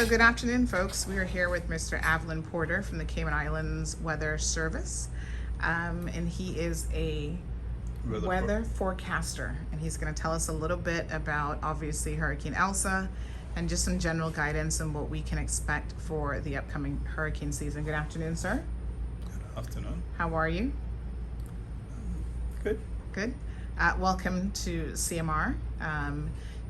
good afternoon, folks. We are here with Mr. Avalon Porter from the Cayman Islands Weather Service. And he is a weather forecaster. And he's going to tell us a little bit about, obviously, Hurricane Elsa and just some general guidance on what we can expect for the upcoming hurricane season. Good afternoon, sir. Good afternoon. How are you? Good. Good. Welcome to CMR.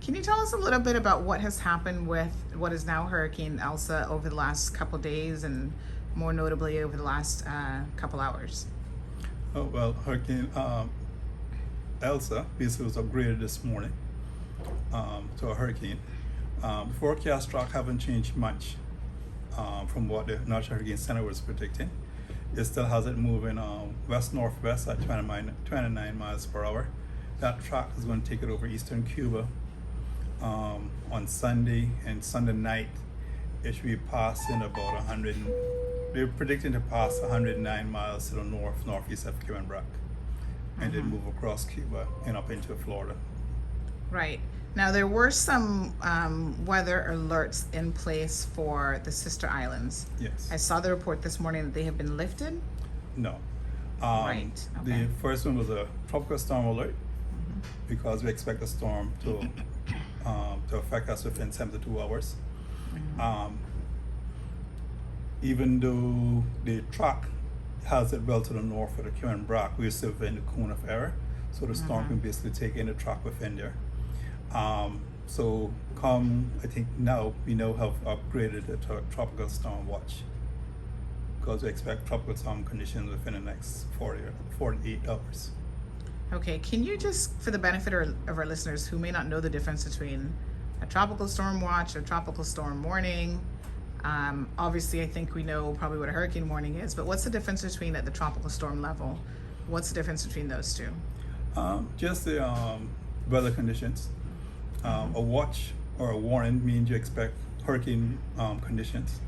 Can you tell us a little bit about what has happened with what is now Hurricane Elsa over the last couple days and more notably over the last couple hours? Oh, well, Hurricane Elsa basically was upgraded this morning to a hurricane. The forecast track haven't changed much from what the National Hurricane Center was predicting. It still has it moving west-northwest at 29 miles per hour. That track is going to take it over eastern Cuba on Sunday, and Sunday night it should be passing about 100. They're predicting to pass 109 miles to the northeast of Cayman Weather, and then move across Cuba and up into Florida. Right. Now there were some weather alerts in place for the sister islands. Yes. I saw the report this morning that they have been lifted. No. Right. Okay. The first one was a tropical storm alert because we expect the storm to affect us within 72 hours. Even though the track has it well to the north of the Cayman Weather, we're still within the cone of error, so the storm can basically take in the track within there. So come, I think now we now have upgraded it to a tropical storm watch because we expect tropical storm conditions within the next 48 hours. Okay, can you just, for the benefit of our listeners who may not know the difference between a tropical storm watch or tropical storm warning, obviously I think we know probably what a hurricane warning is, but what's the difference between at the tropical storm level? What's the difference between those two? Just the weather conditions. A watch or a warning means you expect hurricane conditions.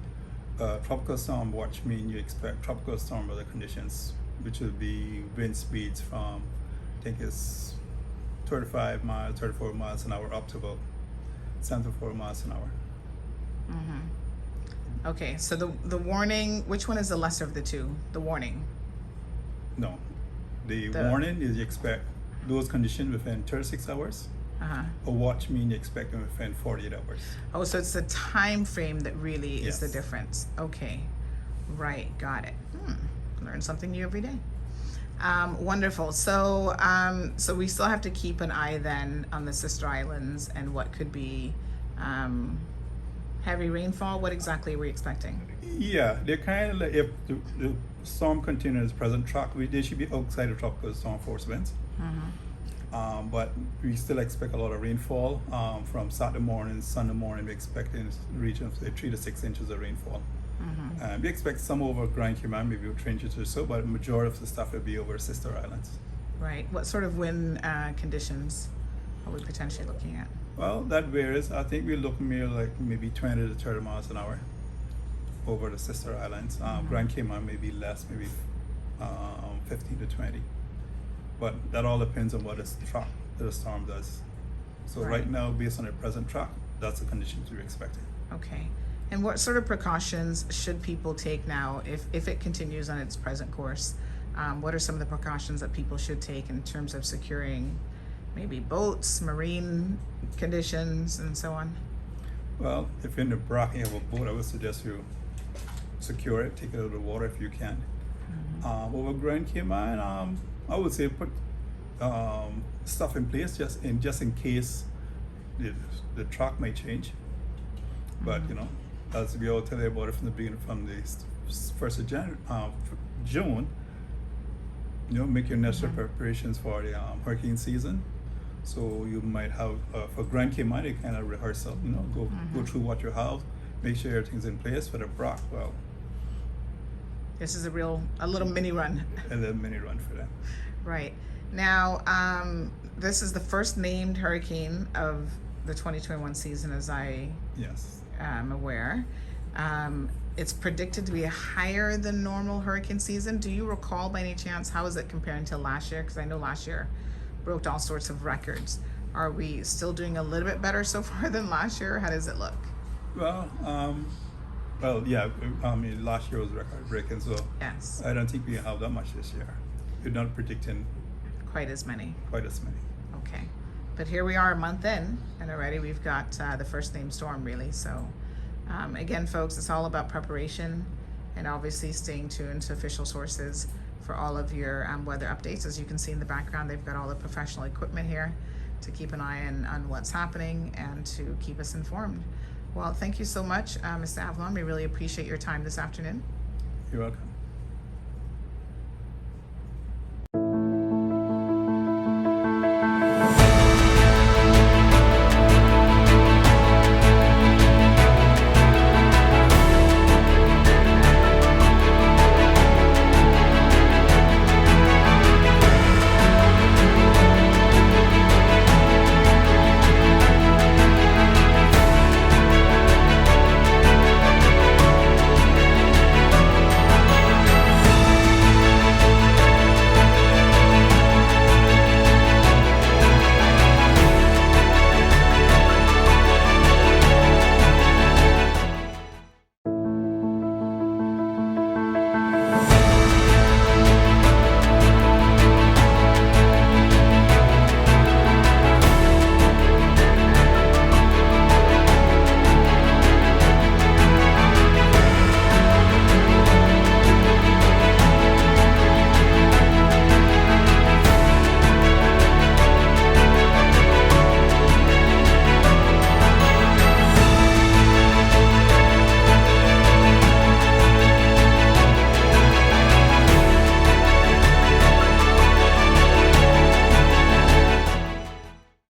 Tropical storm watch means you expect tropical storm weather conditions, which will be wind speeds from, I think it's 34 miles an hour up to about 74 miles an hour. Okay, so the warning, which one is the lesser of the two? The warning? No, the warning is you expect those conditions within 36 hours. A watch means you expect them within 48 hours. Oh, so it's the time frame that really is the Yes. difference. Okay, right, got it. Learn something new every day. Wonderful. So, so we still have to keep an eye then on the sister islands and what could be heavy rainfall. What exactly are we expecting? Yeah, they're kind of like, if the storm continues present track, they should be outside of tropical storm force winds. But we still expect a lot of rainfall from Saturday morning, Sunday morning. We expect in the region of 3 to 6 inches of rainfall. We expect some over Grand Cayman, maybe 3 inches or so, but the majority of the stuff will be over sister islands. Right. What sort of wind conditions are we potentially looking at? Well, that varies. I think we're looking more like maybe 20 to 30 miles an hour over the sister islands. Grand Cayman may be less, maybe 15 to 20. But that all depends on what the storm does. So right now, based on the present track, that's the conditions we're expecting. Okay. And what sort of precautions should people take now if it continues on its present course? What are some of the precautions that people should take in terms of securing maybe boats, marine conditions, and so on? Well, if you're in the Brock and you have a boat, I would suggest you secure it, take it out of the water if you can. Over Grand Cayman, I would say put stuff in place just in case the track may change. But you know, as we all tell you about it from the beginning, from the 1st of June, you know, make your necessary preparations for the hurricane season. So you might have for Grand Cayman, you kind of rehearsal, you know, go through what you have, make sure everything's in place. For the Brock, well, This is a little mini run. a little mini run for them. Right. Now, this is the first named hurricane of the 2021 season, as I Yes. am aware. It's predicted to be a higher than normal hurricane season. Do you recall by any chance, how is it comparing to last year? Because I know last year broke all sorts of records. Are we still doing a little bit better so far than last year? How does it look? Well, yeah. I mean, last year was record breaking, so Yes, I don't think we have that much this year. We're not predicting quite as many. quite as many. Okay, but here we are a month in, and already we've got the first named storm, really. So, again, folks, it's all about preparation and obviously staying tuned to official sources for all of your weather updates. As you can see in the background, they've got all the professional equipment here to keep an eye on what's happening and to keep us informed. Well, thank you so much, Mr. Avalon. We really appreciate your time this afternoon. You're welcome.